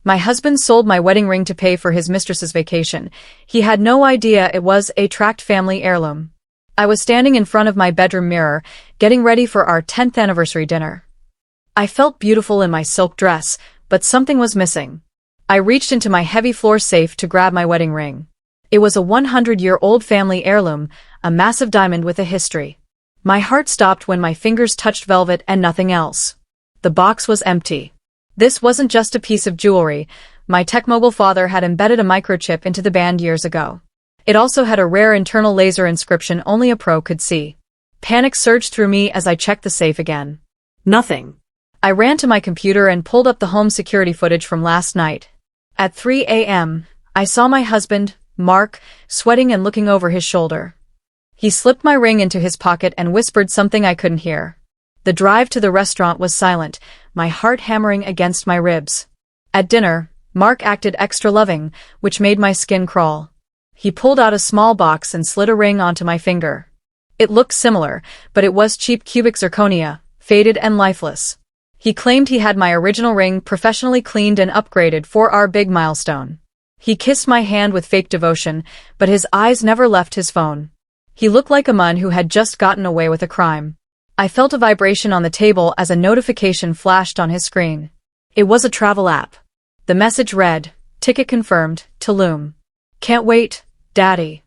My husband sold my wedding ring to pay for his mistress's vacation. He had no idea it was a tracked family heirloom. I was standing in front of my bedroom mirror, getting ready for our 10th anniversary dinner. I felt beautiful in my silk dress, but something was missing. I reached into my heavy floor safe to grab my wedding ring. It was a 100-year-old family heirloom, a massive diamond with a history. My heart stopped when my fingers touched velvet and nothing else. The box was empty. This wasn't just a piece of jewelry. My tech-mogul father had embedded a microchip into the band years ago. It also had a rare internal laser inscription only a pro could see. Panic surged through me as I checked the safe again. Nothing. I ran to my computer and pulled up the home security footage from last night. At 3 a.m., I saw my husband, Mark, sweating and looking over his shoulder. He slipped my ring into his pocket and whispered something I couldn't hear. The drive to the restaurant was silent, my heart hammering against my ribs. At dinner, Mark acted extra loving, which made my skin crawl. He pulled out a small box and slid a ring onto my finger. It looked similar, but it was cheap cubic zirconia, faded and lifeless. He claimed he had my original ring professionally cleaned and upgraded for our big milestone. He kissed my hand with fake devotion, but his eyes never left his phone. He looked like a man who had just gotten away with a crime. I felt a vibration on the table as a notification flashed on his screen. It was a travel app. The message read, "Ticket confirmed, Tulum. Can't wait, Daddy."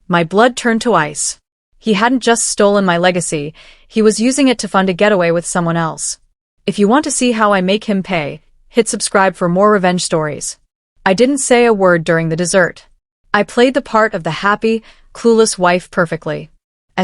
My blood turned to ice. He hadn't just stolen my legacy, he was using it to fund a getaway with someone else. If you want to see how I make him pay, hit subscribe for more revenge stories. I didn't say a word during the dessert. I played the part of the happy, clueless wife perfectly.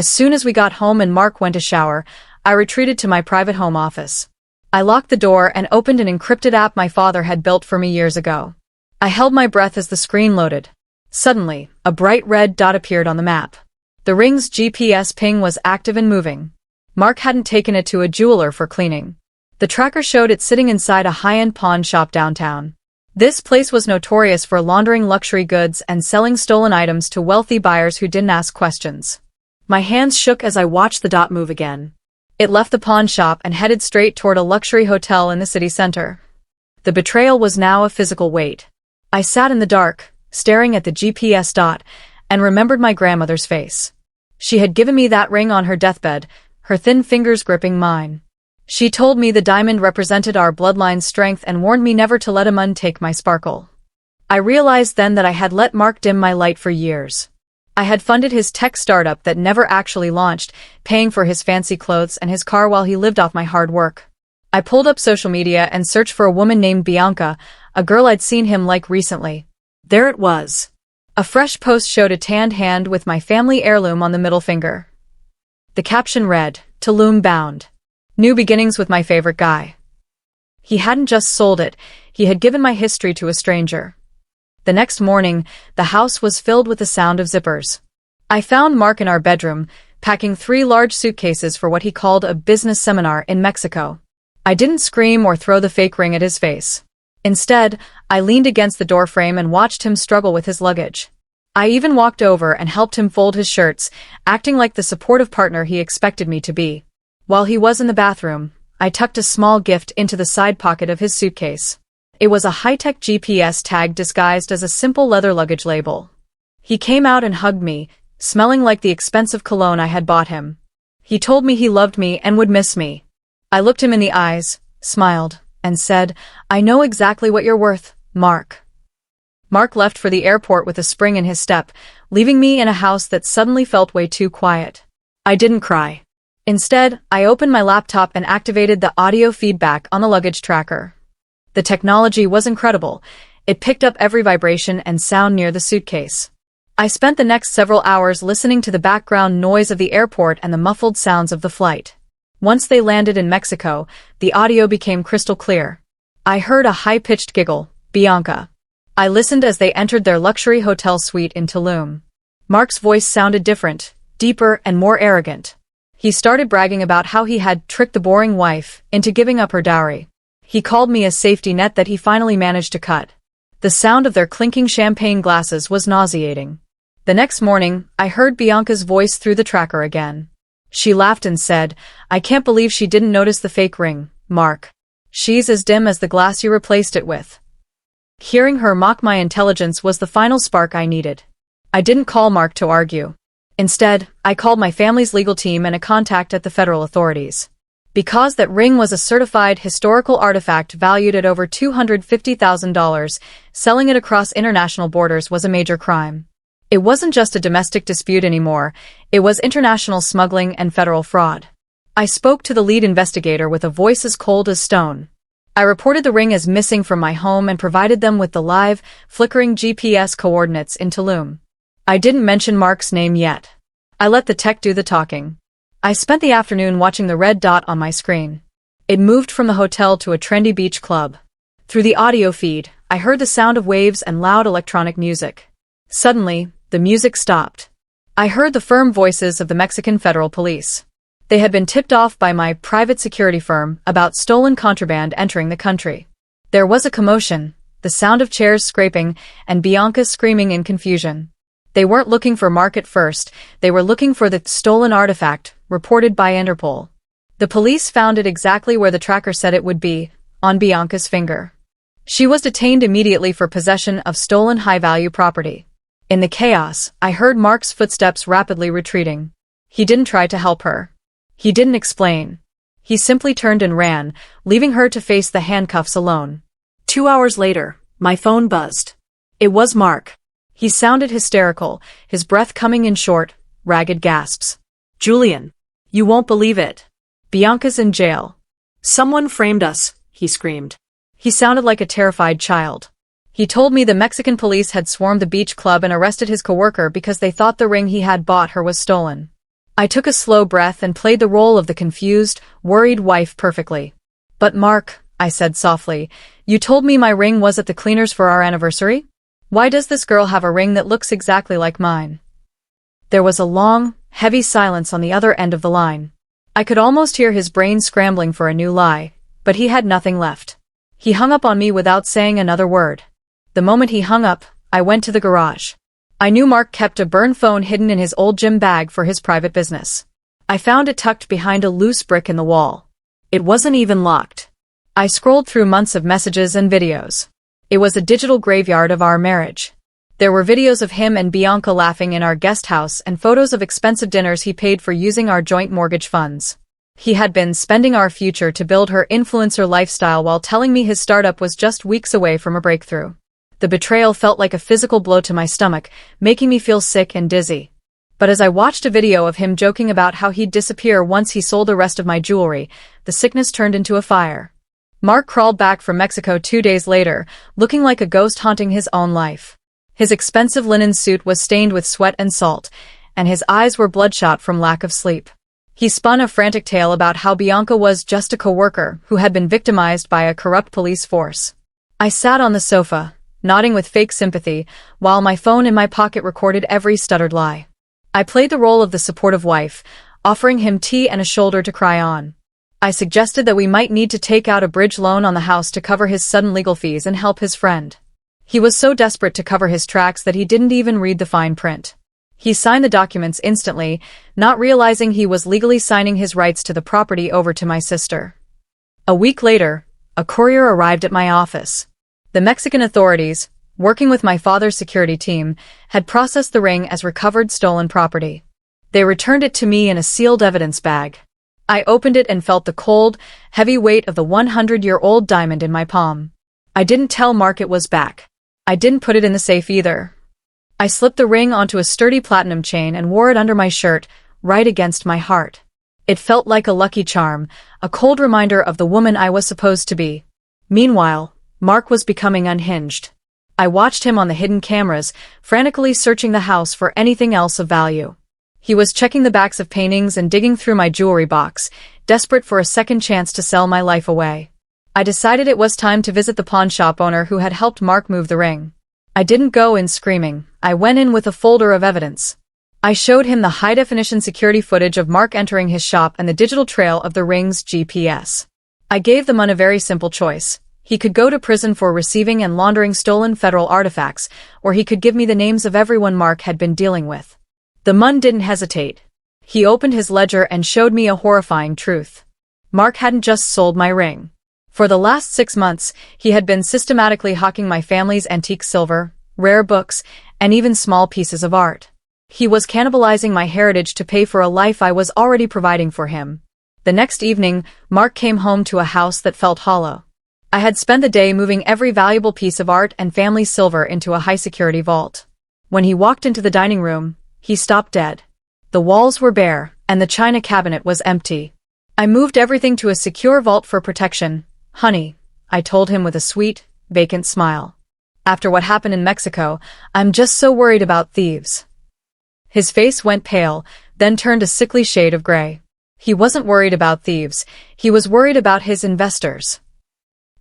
As soon as we got home and Mark went to shower, I retreated to my private home office. I locked the door and opened an encrypted app my father had built for me years ago. I held my breath as the screen loaded. Suddenly, a bright red dot appeared on the map. The ring's GPS ping was active and moving. Mark hadn't taken it to a jeweler for cleaning. The tracker showed it sitting inside a high-end pawn shop downtown. This place was notorious for laundering luxury goods and selling stolen items to wealthy buyers who didn't ask questions. My hands shook as I watched the dot move again. It left the pawn shop and headed straight toward a luxury hotel in the city center. The betrayal was now a physical weight. I sat in the dark, staring at the GPS dot, and remembered my grandmother's face. She had given me that ring on her deathbed, her thin fingers gripping mine. She told me the diamond represented our bloodline's strength and warned me never to let a man take my sparkle. I realized then that I had let Mark dim my light for years. I had funded his tech startup that never actually launched, paying for his fancy clothes and his car while he lived off my hard work. I pulled up social media and searched for a woman named Bianca, a girl I'd seen him like recently. There it was. A fresh post showed a tanned hand with my family heirloom on the middle finger. The caption read, "Tulum bound. New beginnings with my favorite guy." He hadn't just sold it, he had given my history to a stranger. The next morning, the house was filled with the sound of zippers. I found Mark in our bedroom, packing 3 large suitcases for what he called a business seminar in Mexico. I didn't scream or throw the fake ring at his face. Instead, I leaned against the doorframe and watched him struggle with his luggage. I even walked over and helped him fold his shirts, acting like the supportive partner he expected me to be. While he was in the bathroom, I tucked a small gift into the side pocket of his suitcase. It was a high-tech GPS tag disguised as a simple leather luggage label. He came out and hugged me, smelling like the expensive cologne I had bought him. He told me he loved me and would miss me. I looked him in the eyes, smiled, and said, "I know exactly what you're worth, Mark." Mark left for the airport with a spring in his step, leaving me in a house that suddenly felt way too quiet. I didn't cry. Instead, I opened my laptop and activated the audio feedback on the luggage tracker. The technology was incredible. It picked up every vibration and sound near the suitcase. I spent the next several hours listening to the background noise of the airport and the muffled sounds of the flight. Once they landed in Mexico, the audio became crystal clear. I heard a high-pitched giggle, "Bianca." I listened as they entered their luxury hotel suite in Tulum. Mark's voice sounded different, deeper and more arrogant. He started bragging about how he had tricked the boring wife into giving up her dowry. He called me a safety net that he finally managed to cut. The sound of their clinking champagne glasses was nauseating. The next morning, I heard Bianca's voice through the tracker again. She laughed and said, "I can't believe she didn't notice the fake ring, Mark. She's as dim as the glass you replaced it with." Hearing her mock my intelligence was the final spark I needed. I didn't call Mark to argue. Instead, I called my family's legal team and a contact at the federal authorities. Because that ring was a certified historical artifact valued at over $250,000, selling it across international borders was a major crime. It wasn't just a domestic dispute anymore, it was international smuggling and federal fraud. I spoke to the lead investigator with a voice as cold as stone. I reported the ring as missing from my home and provided them with the live, flickering GPS coordinates in Tulum. I didn't mention Mark's name yet. I let the tech do the talking. I spent the afternoon watching the red dot on my screen. It moved from the hotel to a trendy beach club. Through the audio feed, I heard the sound of waves and loud electronic music. Suddenly, the music stopped. I heard the firm voices of the Mexican Federal Police. They had been tipped off by my private security firm about stolen contraband entering the country. There was a commotion, the sound of chairs scraping, and Bianca screaming in confusion. They weren't looking for Mark at first, they were looking for the stolen artifact, reported by Interpol. The police found it exactly where the tracker said it would be, on Bianca's finger. She was detained immediately for possession of stolen high-value property. In the chaos, I heard Mark's footsteps rapidly retreating. He didn't try to help her. He didn't explain. He simply turned and ran, leaving her to face the handcuffs alone. 2 hours later, my phone buzzed. It was Mark. He sounded hysterical, his breath coming in short, ragged gasps. "Julian, you won't believe it. Bianca's in jail. Someone framed us," he screamed. He sounded like a terrified child. He told me the Mexican police had swarmed the beach club and arrested his coworker because they thought the ring he had bought her was stolen. I took a slow breath and played the role of the confused, worried wife perfectly. "But Mark," I said softly, "you told me my ring was at the cleaners for our anniversary? Why does this girl have a ring that looks exactly like mine?" There was a long, heavy silence on the other end of the line. I could almost hear his brain scrambling for a new lie, but he had nothing left. He hung up on me without saying another word. The moment he hung up, I went to the garage. I knew Mark kept a burn phone hidden in his old gym bag for his private business. I found it tucked behind a loose brick in the wall. It wasn't even locked. I scrolled through months of messages and videos. It was a digital graveyard of our marriage. There were videos of him and Bianca laughing in our guest house and photos of expensive dinners he paid for using our joint mortgage funds. He had been spending our future to build her influencer lifestyle while telling me his startup was just weeks away from a breakthrough. The betrayal felt like a physical blow to my stomach, making me feel sick and dizzy. But as I watched a video of him joking about how he'd disappear once he sold the rest of my jewelry, the sickness turned into a fire. Mark crawled back from Mexico 2 days later, looking like a ghost haunting his own life. His expensive linen suit was stained with sweat and salt, and his eyes were bloodshot from lack of sleep. He spun a frantic tale about how Bianca was just a coworker who had been victimized by a corrupt police force. I sat on the sofa, nodding with fake sympathy, while my phone in my pocket recorded every stuttered lie. I played the role of the supportive wife, offering him tea and a shoulder to cry on. I suggested that we might need to take out a bridge loan on the house to cover his sudden legal fees and help his friend. He was so desperate to cover his tracks that he didn't even read the fine print. He signed the documents instantly, not realizing he was legally signing his rights to the property over to my sister. A week later, a courier arrived at my office. The Mexican authorities, working with my father's security team, had processed the ring as recovered stolen property. They returned it to me in a sealed evidence bag. I opened it and felt the cold, heavy weight of the 100-year-old diamond in my palm. I didn't tell Mark it was back. I didn't put it in the safe either. I slipped the ring onto a sturdy platinum chain and wore it under my shirt, right against my heart. It felt like a lucky charm, a cold reminder of the woman I was supposed to be. Meanwhile, Mark was becoming unhinged. I watched him on the hidden cameras, frantically searching the house for anything else of value. He was checking the backs of paintings and digging through my jewelry box, desperate for a second chance to sell my life away. I decided it was time to visit the pawn shop owner who had helped Mark move the ring. I didn't go in screaming, I went in with a folder of evidence. I showed him the high-definition security footage of Mark entering his shop and the digital trail of the ring's GPS. I gave the man a very simple choice. He could go to prison for receiving and laundering stolen federal artifacts, or he could give me the names of everyone Mark had been dealing with. The man didn't hesitate. He opened his ledger and showed me a horrifying truth. Mark hadn't just sold my ring. For the last 6 months, he had been systematically hawking my family's antique silver, rare books, and even small pieces of art. He was cannibalizing my heritage to pay for a life I was already providing for him. The next evening, Mark came home to a house that felt hollow. I had spent the day moving every valuable piece of art and family silver into a high-security vault. When he walked into the dining room, he stopped dead. The walls were bare, and the china cabinet was empty. I moved everything to a secure vault for protection, honey, I told him with a sweet, vacant smile. After what happened in Mexico, I'm just so worried about thieves. His face went pale, then turned a sickly shade of gray. He wasn't worried about thieves, he was worried about his investors.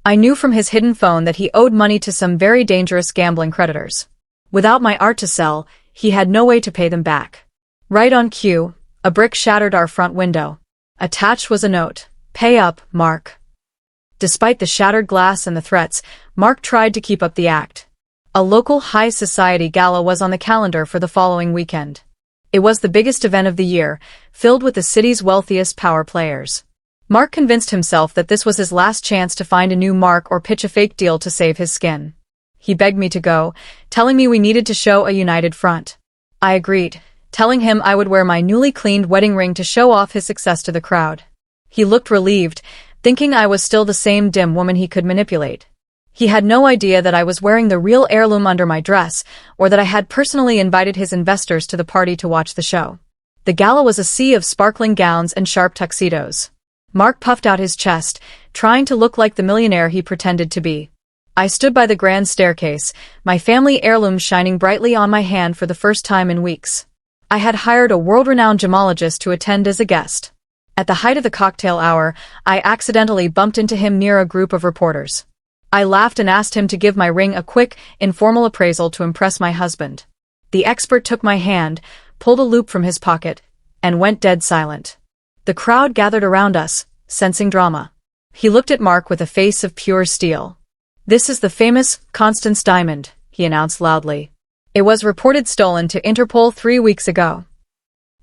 I knew from his hidden phone that he owed money to some very dangerous gambling creditors. Without my art to sell, he had no way to pay them back. Right on cue, a brick shattered our front window. Attached was a note, "Pay up, Mark." Despite the shattered glass and the threats, Mark tried to keep up the act. A local high society gala was on the calendar for the following weekend. It was the biggest event of the year, filled with the city's wealthiest power players. Mark convinced himself that this was his last chance to find a new mark or pitch a fake deal to save his skin. He begged me to go, telling me we needed to show a united front. I agreed, telling him I would wear my newly cleaned wedding ring to show off his success to the crowd. He looked relieved, thinking I was still the same dim woman he could manipulate. He had no idea that I was wearing the real heirloom under my dress, or that I had personally invited his investors to the party to watch the show. The gala was a sea of sparkling gowns and sharp tuxedos. Mark puffed out his chest, trying to look like the millionaire he pretended to be. I stood by the grand staircase, my family heirloom shining brightly on my hand for the first time in weeks. I had hired a world-renowned gemologist to attend as a guest. At the height of the cocktail hour, I accidentally bumped into him near a group of reporters. I laughed and asked him to give my ring a quick, informal appraisal to impress my husband. The expert took my hand, pulled a loop from his pocket, and went dead silent. The crowd gathered around us, sensing drama. He looked at Mark with a face of pure steel. "This is the famous Constance diamond," he announced loudly. "It was reported stolen to Interpol 3 weeks ago."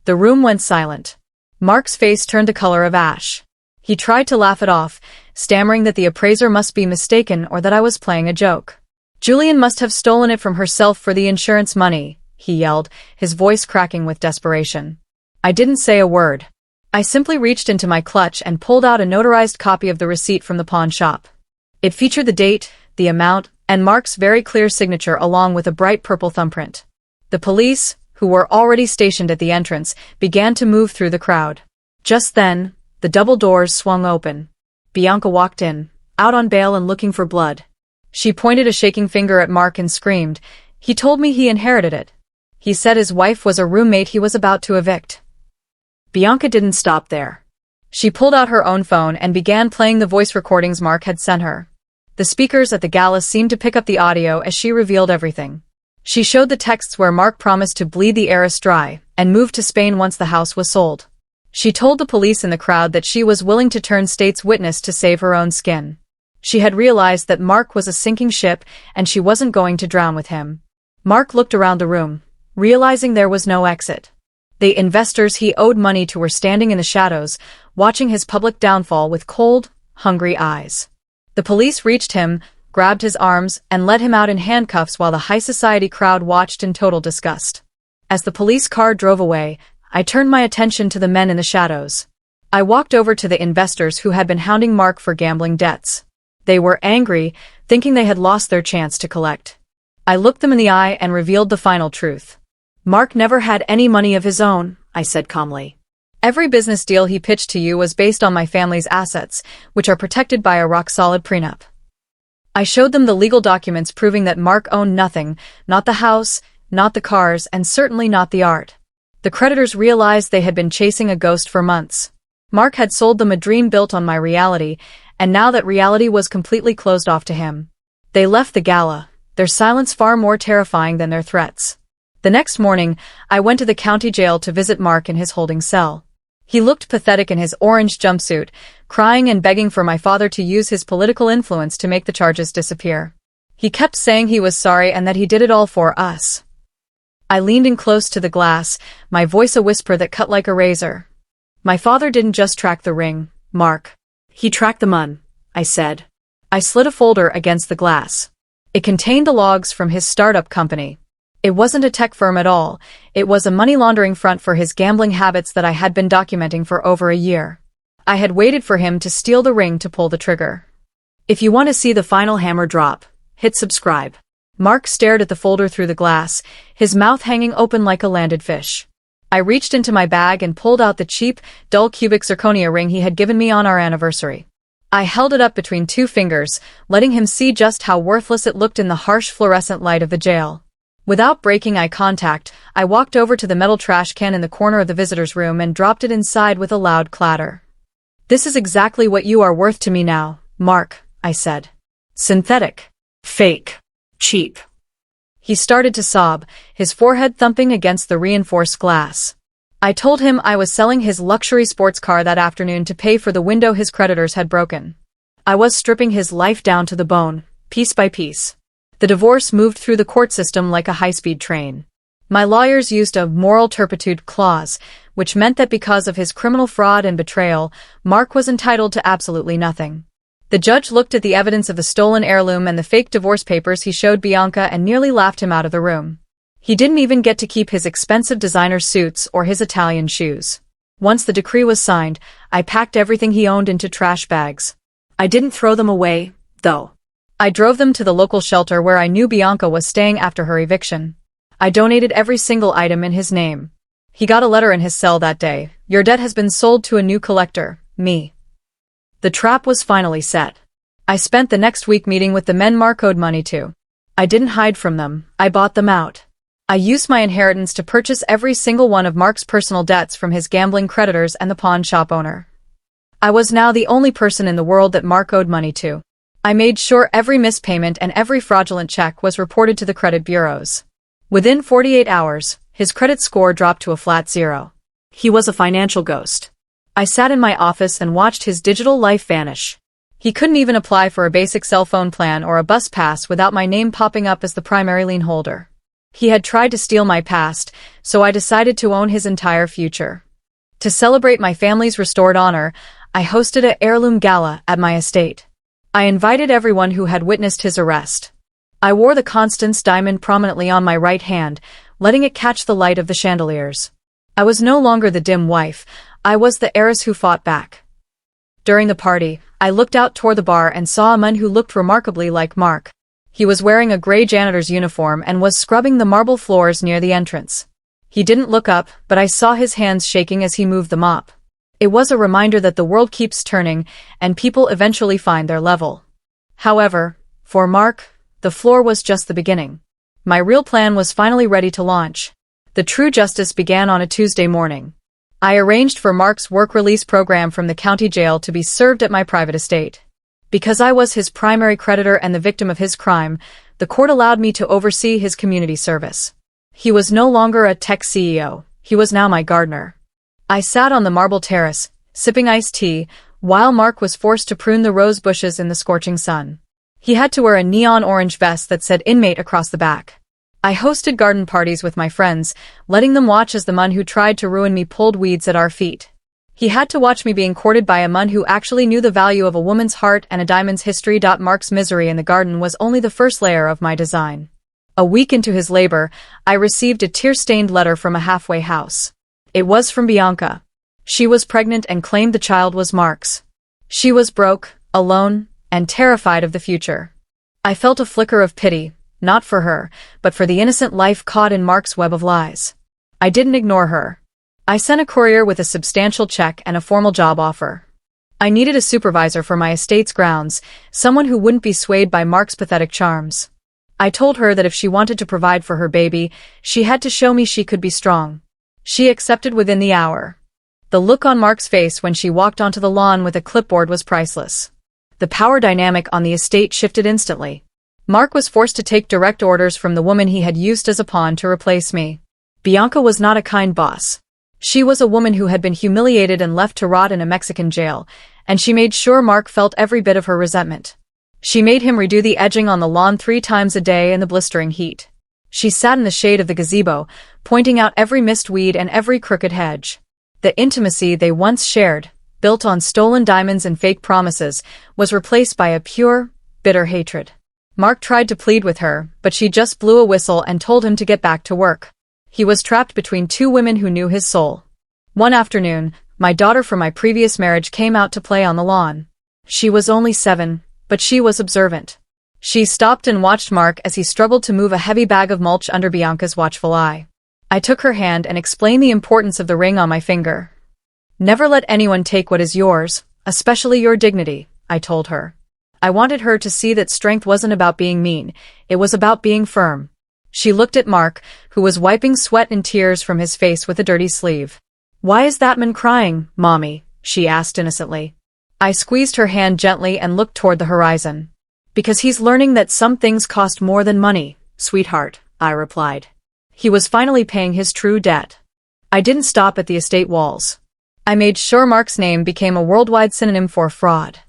The room went silent. Mark's face turned the color of ash. He tried to laugh it off, stammering that the appraiser must be mistaken or that I was playing a joke. "Julian must have stolen it from herself for the insurance money," he yelled, his voice cracking with desperation. I didn't say a word. I simply reached into my clutch and pulled out a notarized copy of the receipt from the pawn shop. It featured the date, the amount, and Mark's very clear signature along with a bright purple thumbprint. The police, who were already stationed at the entrance, began to move through the crowd. Just then, the double doors swung open. Bianca walked in, out on bail and looking for blood. She pointed a shaking finger at Mark and screamed, "He told me he inherited it. He said his wife was a roommate he was about to evict." Bianca didn't stop there. She pulled out her own phone and began playing the voice recordings Mark had sent her. The speakers at the gala seemed to pick up the audio as she revealed everything. She showed the texts where Mark promised to bleed the heiress dry and move to Spain once the house was sold. She told the police in the crowd that she was willing to turn state's witness to save her own skin. She had realized that Mark was a sinking ship and she wasn't going to drown with him. Mark looked around the room, realizing there was no exit. The investors he owed money to were standing in the shadows, watching his public downfall with cold, hungry eyes. The police reached him, grabbed his arms, and led him out in handcuffs while the high society crowd watched in total disgust. As the police car drove away, I turned my attention to the men in the shadows. I walked over to the investors who had been hounding Mark for gambling debts. They were angry, thinking they had lost their chance to collect. I looked them in the eye and revealed the final truth. "Mark never had any money of his own," I said calmly. "Every business deal he pitched to you was based on my family's assets, which are protected by a rock-solid prenup." I showed them the legal documents proving that Mark owned nothing, not the house, not the cars, and certainly not the art. The creditors realized they had been chasing a ghost for months. Mark had sold them a dream built on my reality, and now that reality was completely closed off to him. They left the gala, their silence far more terrifying than their threats. The next morning, I went to the county jail to visit Mark in his holding cell. He looked pathetic in his orange jumpsuit, crying and begging for my father to use his political influence to make the charges disappear. He kept saying he was sorry and that he did it all for us. I leaned in close to the glass, my voice a whisper that cut like a razor. "My father didn't just track the ring, Mark. He tracked the I said. I slid a folder against the glass. It contained the logs from his startup company. It wasn't a tech firm at all. It was a money laundering front for his gambling habits that I had been documenting for over a year. I had waited for him to steal the ring to pull the trigger. If you want to see the final hammer drop, hit subscribe. Mark stared at the folder through the glass, his mouth hanging open like a landed fish. I reached into my bag and pulled out the cheap, dull cubic zirconia ring he had given me on our anniversary. I held it up between two fingers, letting him see just how worthless it looked in the harsh fluorescent light of the jail. Without breaking eye contact, I walked over to the metal trash can in the corner of the visitor's room and dropped it inside with a loud clatter. "This is exactly what you are worth to me now, Mark," I said. "Synthetic. Fake. Cheap." He started to sob, his forehead thumping against the reinforced glass. I told him I was selling his luxury sports car that afternoon to pay for the window his creditors had broken. I was stripping his life down to the bone, piece by piece. The divorce moved through the court system like a high-speed train. My lawyers used a moral turpitude clause, which meant that because of his criminal fraud and betrayal, Mark was entitled to absolutely nothing. The judge looked at the evidence of the stolen heirloom and the fake divorce papers he showed Bianca and nearly laughed him out of the room. He didn't even get to keep his expensive designer suits or his Italian shoes. Once the decree was signed, I packed everything he owned into trash bags. I didn't throw them away, though. I drove them to the local shelter where I knew Bianca was staying after her eviction. I donated every single item in his name. He got a letter in his cell that day. "Your debt has been sold to a new collector, me." The trap was finally set. I spent the next week meeting with the men Mark owed money to. I didn't hide from them, I bought them out. I used my inheritance to purchase every single one of Mark's personal debts from his gambling creditors and the pawn shop owner. I was now the only person in the world that Mark owed money to. I made sure every missed payment and every fraudulent check was reported to the credit bureaus. Within 48 hours, his credit score dropped to a flat 0. He was a financial ghost. I sat in my office and watched his digital life vanish. He couldn't even apply for a basic cell phone plan or a bus pass without my name popping up as the primary lien holder. He had tried to steal my past, so I decided to own his entire future. To celebrate my family's restored honor, I hosted an heirloom gala at my estate. I invited everyone who had witnessed his arrest. I wore the Constance diamond prominently on my right hand, letting it catch the light of the chandeliers. I was no longer the dim wife, I was the heiress who fought back. During the party, I looked out toward the bar and saw a man who looked remarkably like Mark. He was wearing a gray janitor's uniform and was scrubbing the marble floors near the entrance. He didn't look up, but I saw his hands shaking as he moved the mop. It was a reminder that the world keeps turning, and people eventually find their level. However, for Mark, the floor was just the beginning. My real plan was finally ready to launch. The true justice began on a Tuesday morning. I arranged for Mark's work release program from the county jail to be served at my private estate. Because I was his primary creditor and the victim of his crime, the court allowed me to oversee his community service. He was no longer a tech CEO, he was now my gardener. I sat on the marble terrace, sipping iced tea, while Mark was forced to prune the rose bushes in the scorching sun. He had to wear a neon orange vest that said inmate across the back. I hosted garden parties with my friends, letting them watch as the man who tried to ruin me pulled weeds at our feet. He had to watch me being courted by a man who actually knew the value of a woman's heart and a diamond's history. Mark's misery in the garden was only the first layer of my design. A week into his labor, I received a tear-stained letter from a halfway house. It was from Bianca. She was pregnant and claimed the child was Mark's. She was broke, alone, and terrified of the future. I felt a flicker of pity, not for her, but for the innocent life caught in Mark's web of lies. I didn't ignore her. I sent a courier with a substantial check and a formal job offer. I needed a supervisor for my estate's grounds, someone who wouldn't be swayed by Mark's pathetic charms. I told her that if she wanted to provide for her baby, she had to show me she could be strong. She accepted within the hour. The look on Mark's face when she walked onto the lawn with a clipboard was priceless. The power dynamic on the estate shifted instantly. Mark was forced to take direct orders from the woman he had used as a pawn to replace me. Bianca was not a kind boss. She was a woman who had been humiliated and left to rot in a Mexican jail, and she made sure Mark felt every bit of her resentment. She made him redo the edging on the lawn 3 times a day in the blistering heat. She sat in the shade of the gazebo, pointing out every missed weed and every crooked hedge. The intimacy they once shared, built on stolen diamonds and fake promises, was replaced by a pure, bitter hatred. Mark tried to plead with her, but she just blew a whistle and told him to get back to work. He was trapped between two women who knew his soul. One afternoon, my daughter from my previous marriage came out to play on the lawn. She was only 7, but she was observant. She stopped and watched Mark as he struggled to move a heavy bag of mulch under Bianca's watchful eye. I took her hand and explained the importance of the ring on my finger. Never let anyone take what is yours, especially your dignity, I told her. I wanted her to see that strength wasn't about being mean, it was about being firm. She looked at Mark, who was wiping sweat and tears from his face with a dirty sleeve. "Why is that man crying, Mommy?" she asked innocently. I squeezed her hand gently and looked toward the horizon. "Because he's learning that some things cost more than money, sweetheart," I replied. He was finally paying his true debt. I didn't stop at the estate walls. I made sure Mark's name became a worldwide synonym for fraud.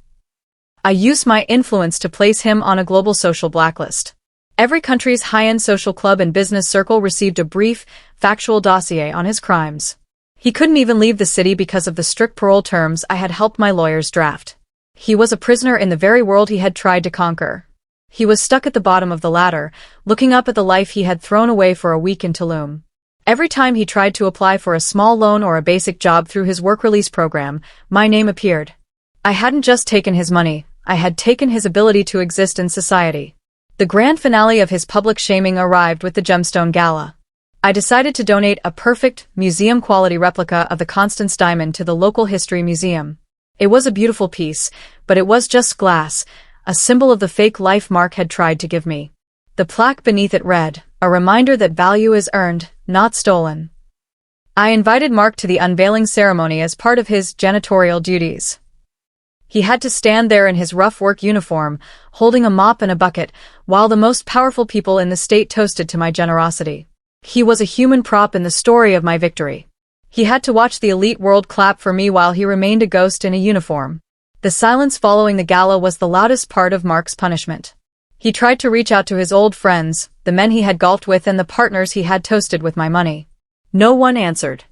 I used my influence to place him on a global social blacklist. Every country's high-end social club and business circle received a brief, factual dossier on his crimes. He couldn't even leave the city because of the strict parole terms I had helped my lawyers draft. He was a prisoner in the very world he had tried to conquer. He was stuck at the bottom of the ladder, looking up at the life he had thrown away for a week in Tulum. Every time he tried to apply for a small loan or a basic job through his work release program, my name appeared. I hadn't just taken his money, I had taken his ability to exist in society. The grand finale of his public shaming arrived with the Gemstone Gala. I decided to donate a perfect, museum-quality replica of the Constance Diamond to the local history museum. It was a beautiful piece, but it was just glass, a symbol of the fake life Mark had tried to give me. The plaque beneath it read, "A reminder that value is earned, not stolen." I invited Mark to the unveiling ceremony as part of his janitorial duties. He had to stand there in his rough work uniform, holding a mop and a bucket, while the most powerful people in the state toasted to my generosity. He was a human prop in the story of my victory. He had to watch the elite world clap for me while he remained a ghost in a uniform. The silence following the gala was the loudest part of Mark's punishment. He tried to reach out to his old friends, the men he had golfed with and the partners he had toasted with my money. No one answered.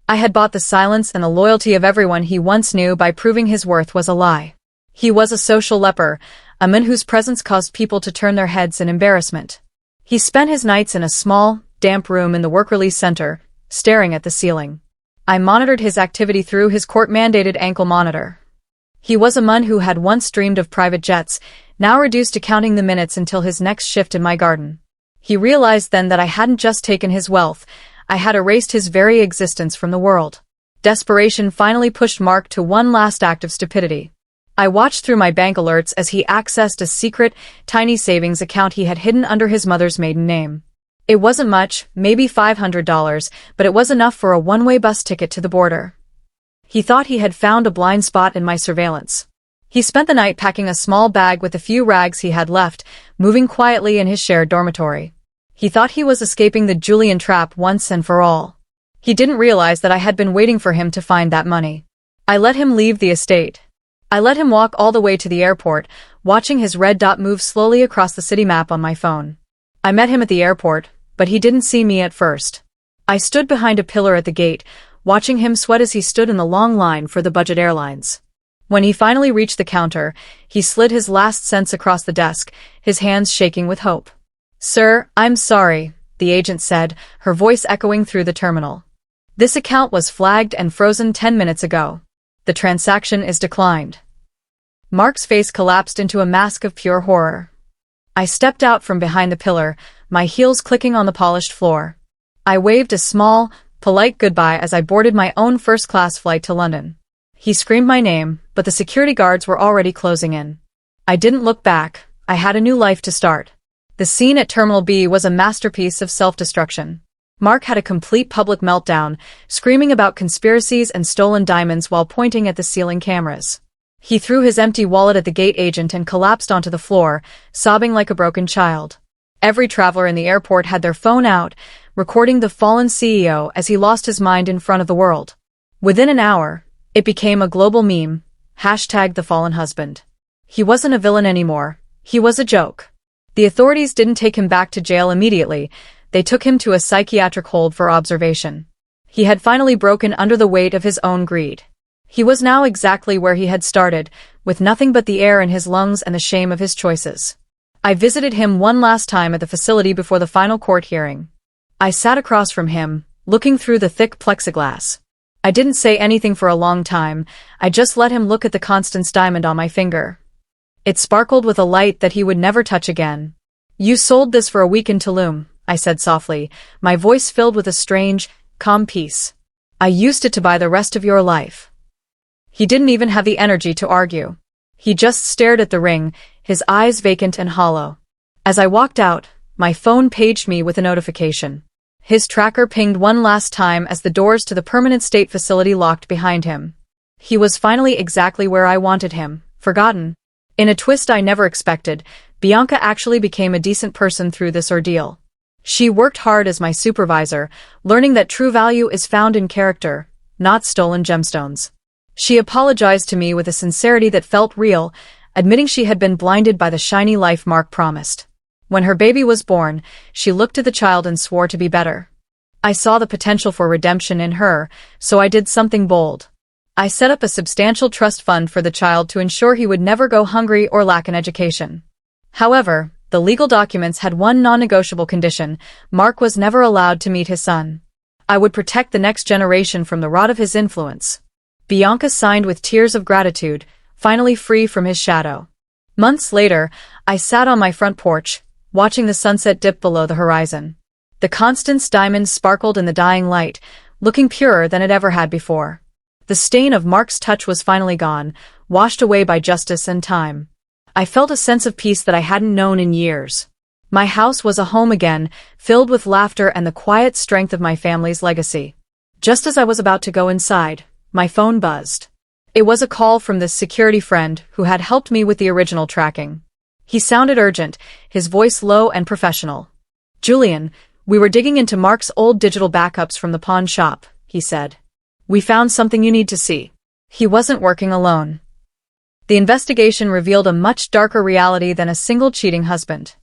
I had bought the silence and the loyalty of everyone he once knew by proving his worth was a lie. He was a social leper, a man whose presence caused people to turn their heads in embarrassment. He spent his nights in a small, damp room in the work release center, staring at the ceiling. I monitored his activity through his court-mandated ankle monitor. He was a man who had once dreamed of private jets, now reduced to counting the minutes until his next shift in my garden. He realized then that I hadn't just taken his wealth, I had erased his very existence from the world. Desperation finally pushed Mark to one last act of stupidity. I watched through my bank alerts as he accessed a secret, tiny savings account he had hidden under his mother's maiden name. It wasn't much, maybe $500, but it was enough for a one-way bus ticket to the border. He thought he had found a blind spot in my surveillance. He spent the night packing a small bag with a few rags he had left, moving quietly in his shared dormitory. He thought he was escaping the Julian trap once and for all. He didn't realize that I had been waiting for him to find that money. I let him leave the estate. I let him walk all the way to the airport, watching his red dot move slowly across the city map on my phone. I met him at the airport, but he didn't see me at first. I stood behind a pillar at the gate, watching him sweat as he stood in the long line for the budget airlines. When he finally reached the counter, he slid his last cents across the desk, his hands shaking with hope. "Sir, I'm sorry," the agent said, her voice echoing through the terminal. "This account was flagged and frozen 10 minutes ago. The transaction is declined." Mark's face collapsed into a mask of pure horror. I stepped out from behind the pillar, my heels clicking on the polished floor. I waved a small, polite goodbye as I boarded my own first-class flight to London. He screamed my name, but the security guards were already closing in. I didn't look back, I had a new life to start. The scene at Terminal B was a masterpiece of self-destruction. Mark had a complete public meltdown, screaming about conspiracies and stolen diamonds while pointing at the ceiling cameras. He threw his empty wallet at the gate agent and collapsed onto the floor, sobbing like a broken child. Every traveler in the airport had their phone out, recording the fallen CEO as he lost his mind in front of the world. Within an hour, it became a global meme, #TheFallenHusband. He wasn't a villain anymore, he was a joke. The authorities didn't take him back to jail immediately, they took him to a psychiatric hold for observation. He had finally broken under the weight of his own greed. He was now exactly where he had started, with nothing but the air in his lungs and the shame of his choices. I visited him one last time at the facility before the final court hearing. I sat across from him, looking through the thick plexiglass. I didn't say anything for a long time, I just let him look at the Constance diamond on my finger. It sparkled with a light that he would never touch again. "You sold this for a week in Tulum," I said softly, my voice filled with a strange, calm peace. "I used it to buy the rest of your life." He didn't even have the energy to argue. He just stared at the ring, his eyes vacant and hollow. As I walked out, my phone paged me with a notification. His tracker pinged one last time as the doors to the permanent state facility locked behind him. He was finally exactly where I wanted him, forgotten. In a twist I never expected, Bianca actually became a decent person through this ordeal. She worked hard as my supervisor, learning that true value is found in character, not stolen gemstones. She apologized to me with a sincerity that felt real, admitting she had been blinded by the shiny life Mark promised. When her baby was born, she looked at the child and swore to be better. I saw the potential for redemption in her, so I did something bold. I set up a substantial trust fund for the child to ensure he would never go hungry or lack an education. However, the legal documents had one non-negotiable condition: Mark was never allowed to meet his son. I would protect the next generation from the rot of his influence. Bianca signed with tears of gratitude, finally free from his shadow. Months later, I sat on my front porch, watching the sunset dip below the horizon. The Constance diamond sparkled in the dying light, looking purer than it ever had before. The stain of Mark's touch was finally gone, washed away by justice and time. I felt a sense of peace that I hadn't known in years. My house was a home again, filled with laughter and the quiet strength of my family's legacy. Just as I was about to go inside, my phone buzzed. It was a call from this security friend who had helped me with the original tracking. He sounded urgent, his voice low and professional. "Julian, we were digging into Mark's old digital backups from the pawn shop," he said. "We found something you need to see." He wasn't working alone. The investigation revealed a much darker reality than a single cheating husband.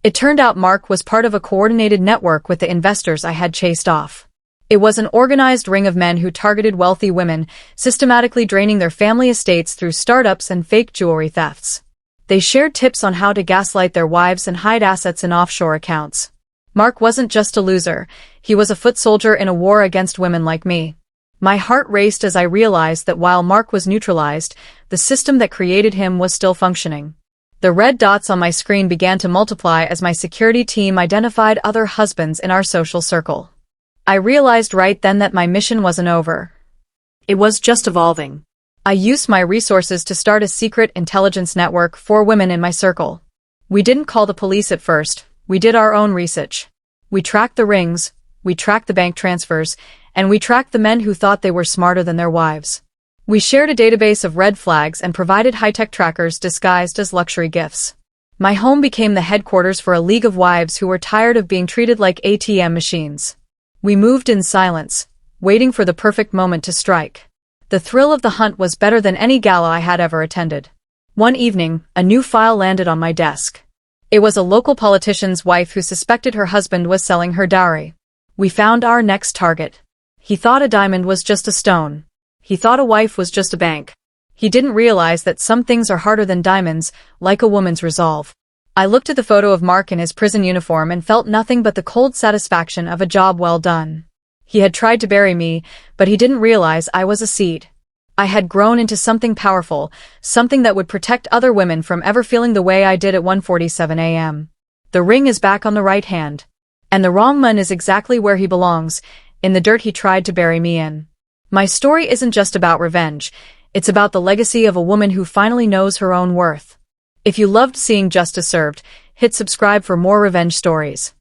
It turned out Mark was part of a coordinated network with the investors I had chased off. It was an organized ring of men who targeted wealthy women, systematically draining their family estates through startups and fake jewelry thefts. They shared tips on how to gaslight their wives and hide assets in offshore accounts. Mark wasn't just a loser, he was a foot soldier in a war against women like me. My heart raced as I realized that while Mark was neutralized, the system that created him was still functioning. The red dots on my screen began to multiply as my security team identified other husbands in our social circle. I realized right then that my mission wasn't over. It was just evolving. I used my resources to start a secret intelligence network for women in my circle. We didn't call the police at first, we did our own research. We tracked the rings, we tracked the bank transfers, and we tracked the men who thought they were smarter than their wives. We shared a database of red flags and provided high-tech trackers disguised as luxury gifts. My home became the headquarters for a league of wives who were tired of being treated like ATM machines. We moved in silence, waiting for the perfect moment to strike. The thrill of the hunt was better than any gala I had ever attended. One evening, a new file landed on my desk. It was a local politician's wife who suspected her husband was selling her dowry. We found our next target. He thought a diamond was just a stone. He thought a wife was just a bank. He didn't realize that some things are harder than diamonds, like a woman's resolve. I looked at the photo of Mark in his prison uniform and felt nothing but the cold satisfaction of a job well done. He had tried to bury me, but he didn't realize I was a seed. I had grown into something powerful, something that would protect other women from ever feeling the way I did at 1:47 a.m. The ring is back on the right hand. And the wrong man is exactly where he belongs, in the dirt he tried to bury me in. My story isn't just about revenge, it's about the legacy of a woman who finally knows her own worth. If you loved seeing justice served, hit subscribe for more revenge stories.